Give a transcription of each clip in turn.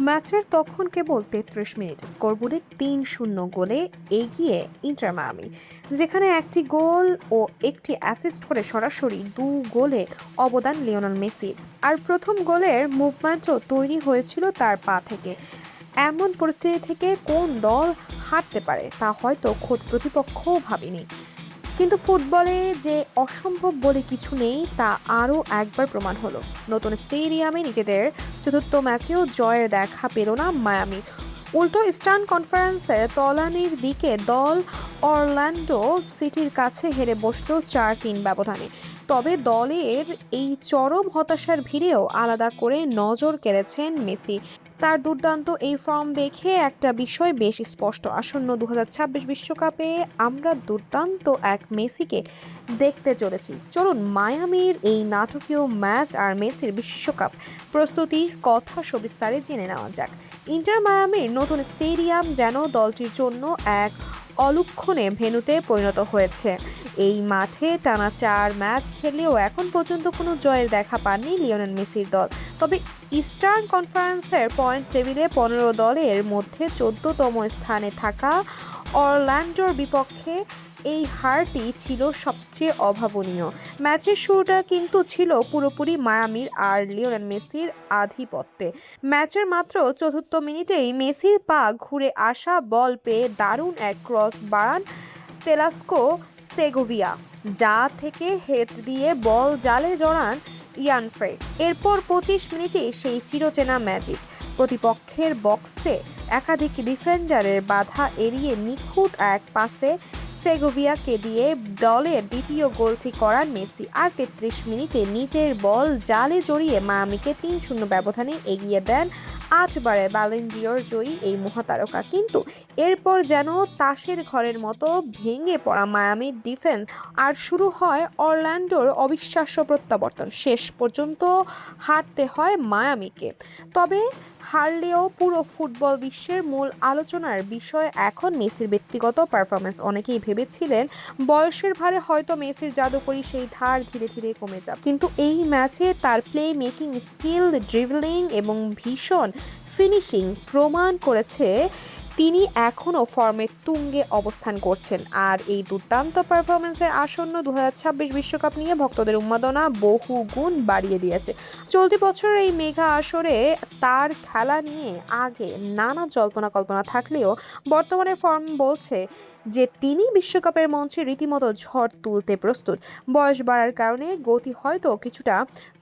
ম্যাচের তখন কেবল ৩৩ মিনিট, স্কোরবোর্ডে ৩-০ গোলে এগিয়ে ইন্টার মায়ামি, যেখানে একটি গোল ও একটি অ্যাসিস্ট করে সরাসরি গোলে অবদান লিওনেল মেসির। আর প্রথম গোলের মুভমেন্টও তৈরি হয়েছিল তার পা থেকে। এমন পরিস্থিতি থেকে কোন দল হারতে পারে তা হয়তো খোদ প্রতিপক্ষও ভাবেনি। কিন্তু ফুটবলে যে অসম্ভব বলে কিছু নেই তা আরও একবার প্রমাণ হলো। নতুন স্টেডিয়ামে নিজেদের চতুর্থ ম্যাচেও জয়ের দেখা পেল না মায়ামি। উল্টো ইস্টার্ন কনফারেন্সের তলানির দিকে দল অরল্যান্ডো সিটির কাছে হেরে বসল ৪-৩ ব্যবধানে। তবে দলের এই চরম হতাশার ভিড়েও আলাদা করে নজর কেড়েছেন মেসি। তার দুর্দান্ত এই ফর্ম দেখে একটা বিষয় বেশ স্পষ্ট, আসন্ন ২০২৬ বিশ্বকাপে আমরা দুর্দান্ত এক মেসিকে দেখতে চলেছি। চলুন মায়ামির এই নাটকীয় ম্যাচ আর মেসির বিশ্বকাপ প্রস্তুতির কথা সবিস্তারে জেনে নেওয়া যাক। ইন্টার মায়ামির নতুন স্টেডিয়াম যেন দলটির জন্য এক অলক্ষণে ভেন্যুতে পরিণত হয়েছে। এই মাঠে টানা ৪ ম্যাচ খেললেও এখন পর্যন্ত কোনো জয়ের দেখা পাননি লিওনেল মেসির দল। তবে ইস্টার্ন কনফারেন্সের পয়েন্ট টেবিলে ১৫ দলের মধ্যে ১৪তম স্থানে থাকা অরল্যান্ডোর বিপক্ষে এই হারটি ছিল সবচেয়ে অভাবনীয়। ম্যাচের শুরুটা কিন্তু ছিল পুরোপুরি মায়ামির আর লিওনেল মেসির আধিপত্যে। ম্যাচের মাত্র চতুর্থ মিনিটেই মেসির পা ঘুরে আসা বল পেয়ে দারুণ এক ক্রস বাড়ান তেলাস্কো সেগোভিয়া, যা থেকে হেড দিয়ে বল জালে জড়ান ইয়ান ফ্রে। এরপর ২৫ মিনিটে সেই চিরচেনা ম্যাজিক, প্রতিপক্ষের বক্সে একাধিক ডিফেন্ডারের বাধা এড়িয়ে নিখুঁত এক পাসে সেগোভিয়াকে দিয়ে দলের দ্বিতীয় গোলটি করান মেসি। আর ৩৩ মিনিটে নিজের বল জালে জড়িয়ে মায়ামিকে ৩-০ ব্যবধানে এগিয়ে দেন ৮বারের ব্যালন ডি'র জয়ী এই মহাতারকা। কিন্তু এরপর যেন তাসের ঘরের মতো ভেঙে পড়া মায়ামির ডিফেন্স, আর শুরু হয় অরল্যান্ডোর অবিশ্বাস্য প্রত্যাবর্তন। শেষ পর্যন্ত হারতে হয় মায়ামিকে। তবে হারলেও পুরো ফুটবল বিশ্বের মূল আলোচনার বিষয় এখন মেসির ব্যক্তিগত পারফরমেন্স। অনেকেই ভেবেছিলেন বয়সের ভারে হয়তো মেসির জাদুকরি সেই ধার ধীরে ধীরে কমে যাবে, কিন্তু এই ম্যাচে তার প্লে মেকিং স্কিল, ড্রিবলিং এবং ভীষণ ফিনিশিং প্রমাণ করেছে তিনি এখনও ফর্মের তুঙ্গে অবস্থান করছেন। আর এই দুর্দান্ত পারফরমেন্সের আসন্ন ২০২৬ বিশ্বকাপ নিয়ে ভক্তদের উন্মাদনা বহু গুণ বাড়িয়ে দিয়েছে। চলতি বছরের এই মেগা আসরে তার খেলা নিয়ে আগে নানা জল্পনা কল্পনা থাকলেও বর্তমানে ফর্ম বলছে যে তিনি বিশ্বকাপের মঞ্চে রীতিমতো ঝড় তুলতে প্রস্তুত। বয়স বাড়ার কারণে গতি হয়তো কিছুটা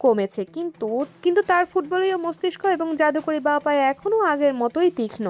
কমেছে, কিন্তু তার ফুটবলীয় মস্তিষ্ক এবং জাদুকরি বা পায়ে এখনও আগের মতোই তীক্ষ্ণ।